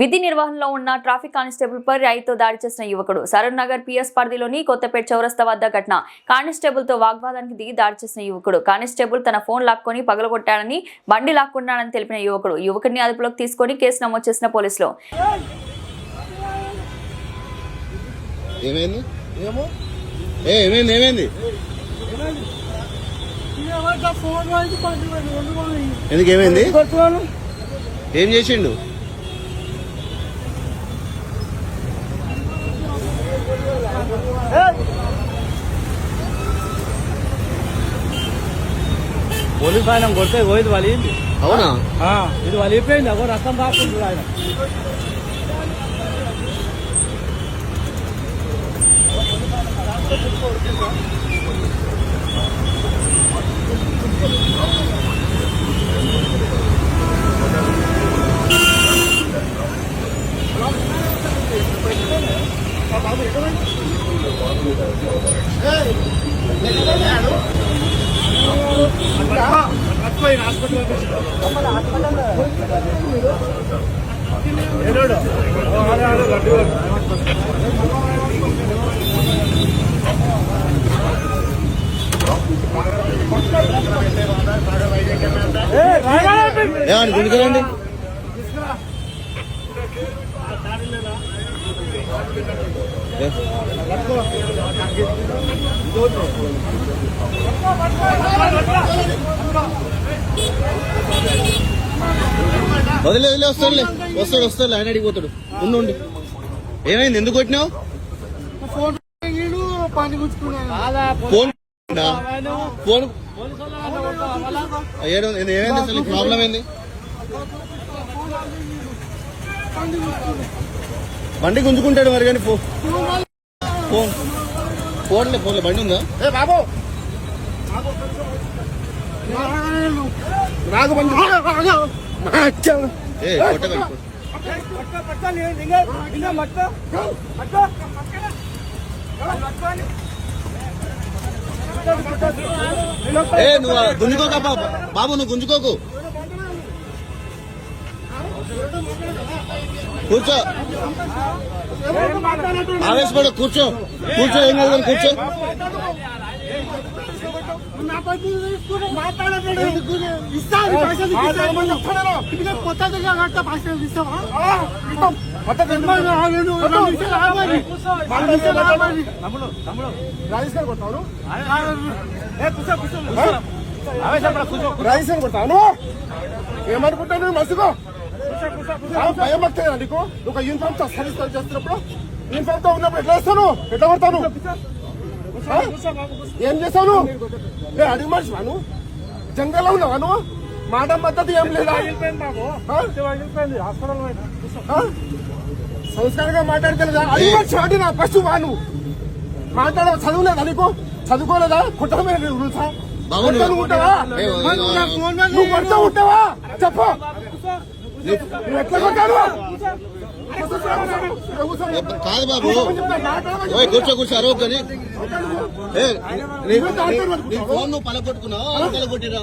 విధి నిర్వహణలో ఉన్న ట్రాఫిక్ కానిస్టేబుల్ పై రాయితో దాడి చేసిన యువకుడు. సరూర్ నగర్ పిఎస్ పరిధిలోని కొత్తపేట చౌరస్తా వద్ద ఘటన. కానిస్టేబుల్ తో వాగ్వాదానికి దిగి దాడి చేసిన యువకుడు. కానిస్టేబుల్ తన ఫోన్ లాక్కొని పగలగొట్టాడని, బండి లాక్కున్నాడని తెలిపిన యువకుడిని అదుపులోకి తీసుకొని కేసు నమోదు చేసిన పోలీసులు. ఏం చేసిండు? పోలీసు ఆయన కొడితే పోయింది వలింది. అవునా? ఇది వలిపోయింది. అగో రక్తం రాకుండా ఆయన. గుంజుకోండి. వదిలే వస్తాడు ఆయన అడిగిపోతాడు. ఉండు. ఏమైంది? ఎందుకు కొట్టినావు? ఫోన్ ఏమైంది? అసలు ప్రాబ్లం ఏంది? బండి గుంజుకుంటాడు మరి, కానీ ఫోన్లే బండి ఉందా? బాబు నువ్వు గుంజుకోక బాబు, నువ్వు గుంజుకోకు. కూర్చో, ఆవేశపడ, కూర్చో. ఏం కాదు, కూర్చో. కొడతాను ఏమనుకుంటాను? మసుకో భయం వస్తాయి నీకు. ఒక యూనిఫామ్ సర్వీస్ చేస్తున్నప్పుడు యూనిఫామ్ తో ఉన్నప్పుడు ఎట్లా కొడతాను? ఏం చేస్తావు? అడిగి మనిషి వాను జంగల్లో ఉన్నావా నువ్వు? మాట మద్దతు ఏం లేదా? సంస్కారంగా మాట్లాడగలదా? అడిగి మనిషి వాడి నా ఫస్ట్ వాను మాట్లాడ చదువులేదా నీకు? చదువుకోలేదా? కుటుంబమే ఉంటావా? నువ్వు కొడుతూ ఉంటావా? చెప్పు. ఎట్లా కొట్టాను? కాదు బాబు, కూర్చో అరవద్దని. నీ ఫోన్ నువ్వు పలగొట్టుకున్నావు, పలగొట్టిరా?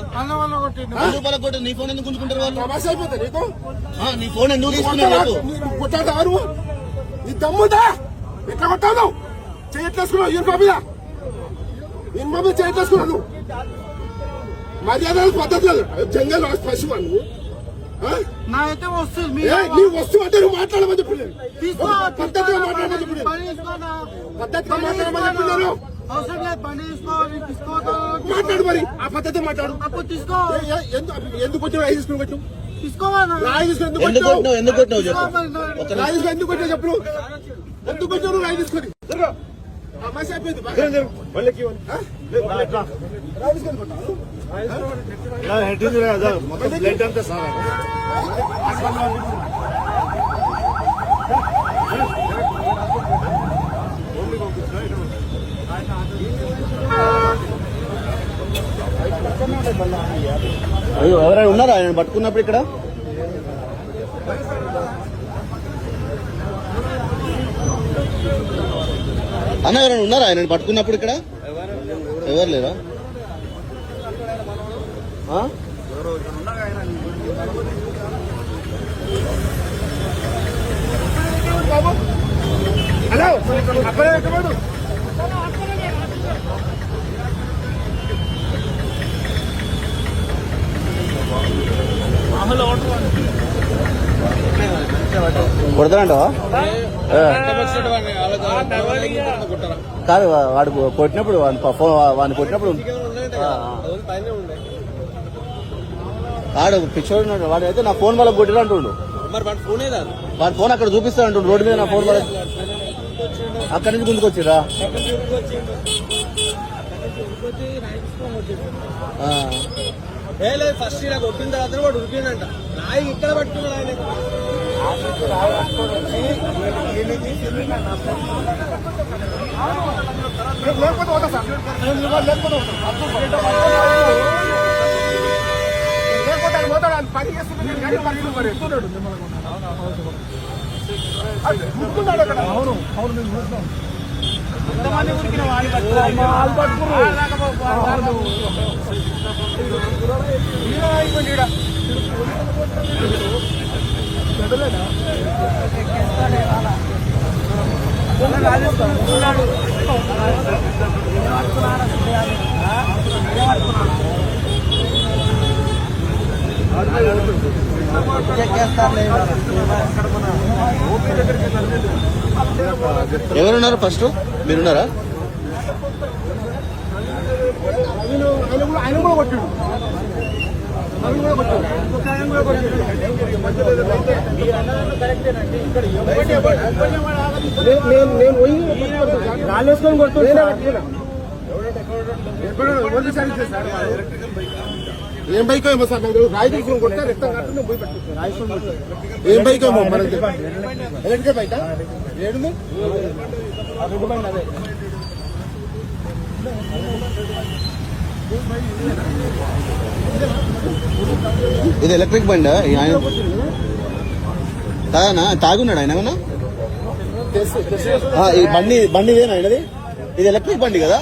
పలగొట్టి నీ ఫోన్ ఎందుకు గుంజుకుంటారు వాళ్ళు? నీ ఫోన్ ఎందుకు తీసుకున్నారు? కొట్టాడు నీ దమ్ముదా? ఎట్లా కొట్టావు? చేయట్లేసుకున్నావు యూనిఫామ్ మీద చేయట్లేసుకున్నావు. మర్యాద పద్ధతులు జంగల్ పశువు నువ్వు. నాకైతే వస్తుంది. నీ వస్తువు అంటే నువ్వు మాట్లాడమని చెప్పలేదు. పద్ధతిగా మాట్లాడమని చెప్పలేదు. పద్ధతిగా మాట్లాడమని చెప్పలేదు. మాట్లాడు మరి, ఆ పద్ధతి మాట్లాడు. ఎందుకు వచ్చావు? రాయి తీసుకుని వచ్చావు. రాయి తీసుకుని ఎందుకు వచ్చావు? ఎందుకు వచ్చావు చెప్పు. ఎందుకు వచ్చావు రాయి తీసుకొని? సమస్య అయిపోయింది. బ్లడ్ అంతా సార్ ఎవరైనా ఉన్నారా ఆయన పట్టుకున్నప్పుడు ఇక్కడ? అన్న ఎవరైనా ఉన్నారా ఆయన పట్టుకున్నప్పుడు ఇక్కడ? ఎవరు లేరా? బాబు హలో అక్కడే ఎక్కడు కొడతానంటావా కాదు వాడు కొట్టినప్పుడు వాడిని కొట్టినప్పుడు వాడు పిచ్చోడు ఉన్నాడు. వాడు అయితే నా ఫోన్ వాళ్ళకి కొట్టిరు అంటుండు. వాడి ఫోన్ అక్కడ చూపిస్తా అంటుండు రోడ్డు మీద. నా ఫోన్ వాళ్ళ అక్కడి నుంచి ముందుకు వచ్చిరా ఫస్ట్ ఇలా కొట్టిన తర్వాత వాడు ఉరికిందంట. నాయి ఇక్కడ పట్టుకున్నాడు ఆయన. లేకపోతే పోతా సార్ లేకపోతే పోతాడు అని పని చేస్తున్నాడు కానీ పని మరి ఎత్తున్నాడు ముట్టుకున్నాడు అక్కడ. అవును అవును మేము చూస్తున్నాం. ఎంతమంది ఉరికిన వాళ్ళు ఎవరున్నారు ఫస్ట్? మీరున్నారా? ఆయన కూడా కొట్టాడు. నేను పోయి రాళ్ళేసుకొని కొడుతున్నా. ఏం బైక్ ఏమో సార్ నాకు రాయి తీసుకుని కొడితే రక్తం కట్టు పోయి పెట్టుకుంటాను. ఏం బైక్ ఏమో మనకి ఎలక్ట్రికల్ బైక్ ఏడుంది. ఇది ఎలక్ట్రిక్ బండి. ఆయన తాగనా తాగున్నాడు ఆయన ఏమన్నా? ఈ బండి ఇదేనా ఆయనది? ఇది ఎలక్ట్రిక్ బండి కదా?